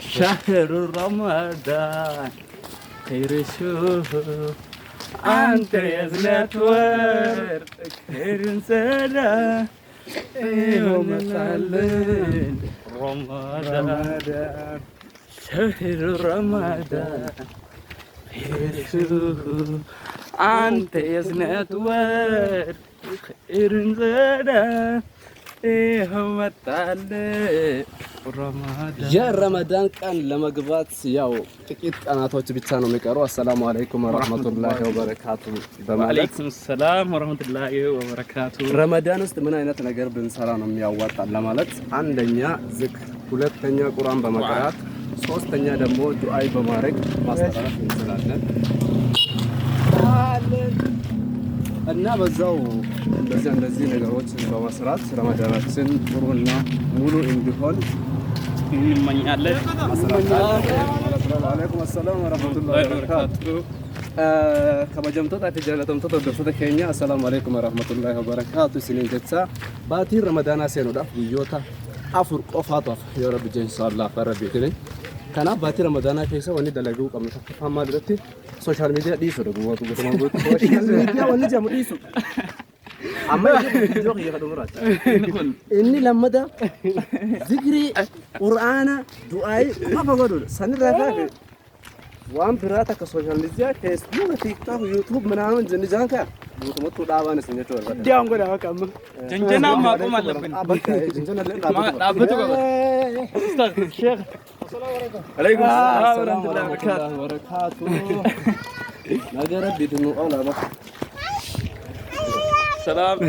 شهر رمضان خير شوف أنت يا زنات ورد خير سلام يوم تعلن رمضان شهر رمضان خير شوف أنت يا زنات ورد خير سلام يوم تعلن የረመዳን ቀን ለመግባት ያው ጥቂት ቀናቶች ብቻ ነው የሚቀሩ። አሰላሙ አለይኩም ወራህመቱላሂ ወበረካቱ። ወአለይኩም ሰላም ወራህመቱላሂ ወበረካቱ። ረመዳን ውስጥ ምን አይነት ነገር ብንሰራ ነው የሚያዋጣን ለማለት አንደኛ ዝክር፣ ሁለተኛ ቁርአን በመቅራት፣ ሶስተኛ ደግሞ ዱዓይ በማድረግ ማስተላለፍ እንችላለን እና በዛው እንደዚህ ነገሮች በመስራት ረመዳናችን ጥሩና ሙሉ እንዲሆን እንመኛለን። ወአለይኩም ሰላም ወራህመቱላሂ ወበረካቱ። ከበጀምቶታ ተጀለተምቶ ተደርሶተ ኬኛ አሰላሙ አለይኩም ወራህመቱላሂ ወበረካቱ። ሲኔጀታ ባቲ ረመዳና ሴኖዳ ጉዮታ አፍር ቆፋቷፍ የረብ ጀንሳላ ፈረቢትኔ ከና ባቲ ረመዳና ከይሰ ወኒ ደለጉ ቀምታ ፈማ ድረቲ ሶሻል ሚዲያ ዲሱ ደግሞ ወጡ በተማጎት ሶሻል ሚዲያ ወኒ ጀሙ ዲሱ أما يجوك يخدمرات إني لما ده ذكري قرآن دعاء ما بقولون سنة رافع وام براتك السوشيال ميديا فيسبوك تيك توك يوتيوب منامن جنجانك بوتمت تداوان سنة تور ديام كده هكذا جنجنا ما كم الله بين جنجنا ما نابتو أستاذ شيخ عليكم السلام ورحمة الله وبركاته نجرب بدون أولا بس سلام